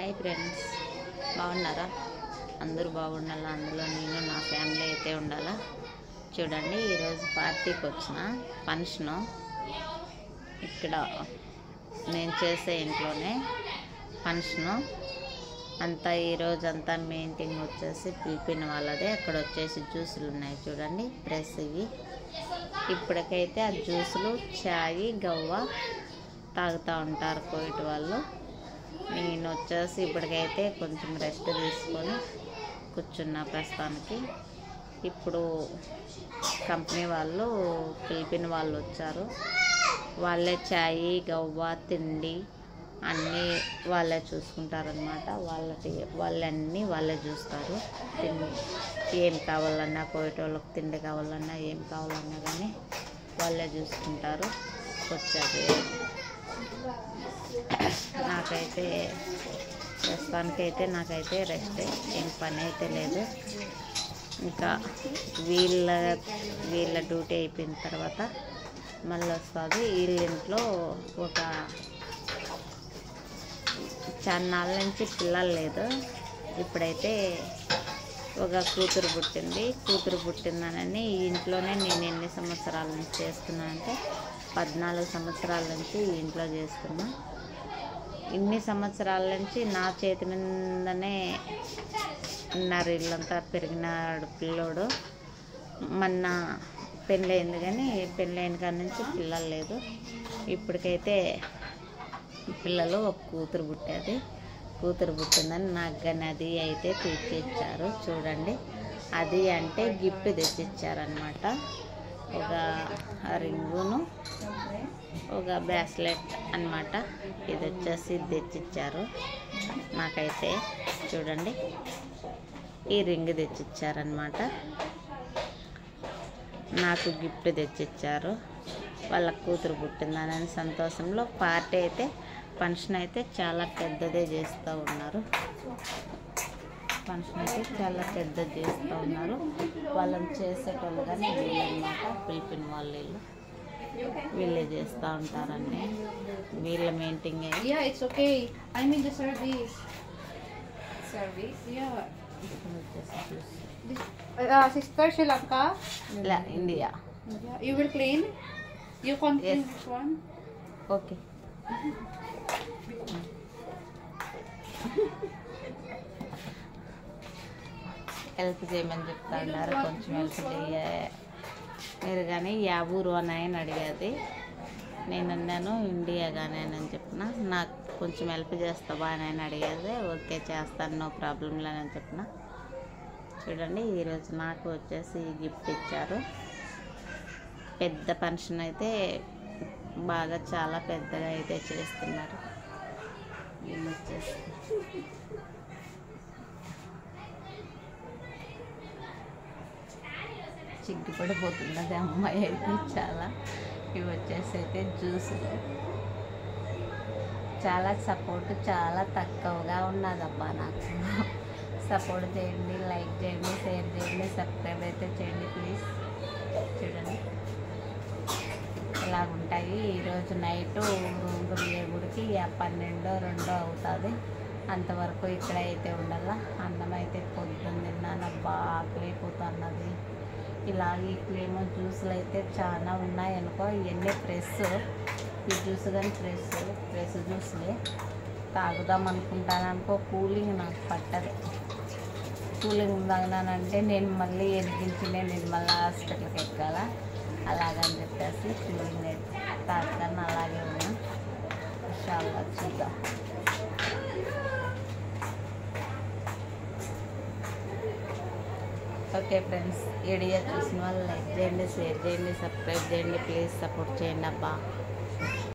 Hi friends, బాగున్నారా? అందరూ బాగుండాలా, అందులో నేను నా ఫ్యామిలీ అయితే ఉండాలా. చూడండి, ఈరోజు పార్టీకి వచ్చిన ఫంక్షను ఇక్కడ నేను చేసే ఇంట్లోనే ఫంక్షను అంతా. ఈరోజు అంతా మెయింటింగ్ వచ్చేసి పిలిపిన వాళ్ళదే. అక్కడ వచ్చేసి జ్యూసులు ఉన్నాయి చూడండి, ప్రెస్ ఇవి. ఇప్పటికైతే ఆ జ్యూసులు చాయ్ గవ్వ తాగుతూ ఉంటారు కోయిట్ వాళ్ళు. నేను వచ్చేసి ఇప్పటికైతే కొంచెం రెస్ట్ తీసుకొని కూర్చున్నా ప్రస్తుతానికి. ఇప్పుడు కంపెనీ వాళ్ళు పిలిపిన వాళ్ళు వచ్చారు. వాళ్ళే చాయ్ గవ్వ తిండి అన్నీ వాళ్ళే చూసుకుంటారనమాట. వాళ్ళన్నీ వాళ్ళే చూస్తారు. ఏం కావాలన్నా కోయిట వాళ్ళకి తిండి కావాలన్నా ఏం కావాలన్నా కానీ వాళ్ళే చూసుకుంటారు. వచ్చారు. నాకైతే ప్రస్తుతానికైతే నాకైతే రెస్ట్, ఏం పని అయితే లేదు. ఇంకా వీళ్ళ డ్యూటీ అయిపోయిన తర్వాత మళ్ళీ వస్తుంది. వీళ్ళింట్లో ఒక చాలా నాళ్ళ నుంచి పిల్లలు లేదు. ఇప్పుడైతే ఒక కూతురు పుట్టింది. కూతురు పుట్టిందనని ఈ ఇంట్లోనే నేను ఎన్ని సంవత్సరాల నుంచి చేస్తున్నానంటే 14 సంవత్సరాల నుంచి ఈ ఇంట్లో చేస్తున్నా. ఇన్ని సంవత్సరాల నుంచి నా చేతి మీదనే ఉన్నారు. ఇల్లంతా పెరిగినాడు పిల్లోడు. మొన్న పెళ్ళయింది, కానీ పెళ్ళైన కాడి నుంచి పిల్లలు లేదు. ఇప్పటికైతే పిల్లలు ఒక కూతురు పుట్టేది. కూతురు పుట్టిందని నాకు కానీ అది అయితే తెచ్చిచ్చారు చూడండి. అది అంటే గిఫ్ట్ తెచ్చిచ్చారనమాట. ఒక రింగును ఒక బ్రాస్లెట్ అన్నమాట. ఇది వచ్చేసి తెచ్చిచ్చారు నాకైతే. చూడండి, ఈ రింగ్ తెచ్చిచ్చారనమాట. నాకు గిఫ్ట్ తెచ్చిచ్చారు. వాళ్ళ కూతురు పుట్టిందని సంతోషంలో పార్టీ అయితే ఫంక్షన్ అయితే చాలా పెద్దదే చేస్తూ ఉన్నారు. ఫంక్షన్ అయితే చాలా పెద్దది చేస్తూ ఉన్నారు. వాళ్ళని చేసేటోళ్ళు కానీ వీళ్ళనమాట, పిలిపిన వాళ్ళు వీళ్ళే చేస్తూ ఉంటారండి. వీళ్ళ మెయింటింగ్ sister Sri Lanka. India. You will clean. You can clean this one. Okay. Help చేయమని చెప్తా ఉన్నారు. కొంచెం హెల్ప్ చేయ మీరు కానీ యా ఊరు అని ఆయన అడిగేది. నేను అన్నాను ఇండియా కానీ అని చెప్పిన. నాకు కొంచెం హెల్ప్ చేస్తావా అని ఆయన అడిగేది. ఓకే చేస్తాను, నో ప్రాబ్లం లేదని చెప్పిన. చూడండి, ఈరోజు నాకు వచ్చేసి గిఫ్ట్ ఇచ్చారు. పెద్ద ఫంక్షన్ అయితే బాగా చాలా పెద్దగా అయితే చేస్తున్నారు. వీళ్ళు వచ్చేసి చిగ్గుపడిపోతున్నది అమ్మాయి అయితే చాలా. ఇవి వచ్చేసి అయితే జ్యూసులు. చాలా సపోర్ట్ చాలా తక్కువగా ఉన్నదబ్బా నాకు. సపోర్ట్ చేయండి, లైక్ చేయండి, షేర్ చేయండి, సబ్స్క్రైబ్ అయితే చేయండి ప్లీజ్. చూడండి ఇలాగుంటాయి. ఈరోజు నైటు గుడికి 12-2 అవుతుంది. అంతవరకు ఇక్కడ అయితే ఉండాల. అన్నం అయితే పొద్దున్న తిన్నాను. ఆకలి అయిపోతున్నది. ఇలాగ ఇక్కడేమో జ్యూసులు అయితే చాలా ఉన్నాయి అనుకో. ఇవన్నీ ఫ్రెష్. ఈ జ్యూస్ కానీ ఫ్రెష్ జ్యూస్లే తాగుదాం అనుకుంటాను అనుకో. కూలింగ్ నాకు పట్టదు. కూలింగ్ తాగినానంటే నేను మళ్ళీ నేను మళ్ళీ హాస్పిటల్కి ఎక్కాల. అలాగని చెప్పేసి కూలింగ్ తాగుతాను. అలాగే ఉన్నా. చాలా చూద్దాం. ఓకే ఫ్రెండ్స్, వీడియో చూసిన వాళ్ళు లైక్ చేయండి, షేర్ చేయండి, సబ్స్క్రైబ్ చేయండి ప్లీజ్. సపోర్ట్ చేయండి అబ్బా.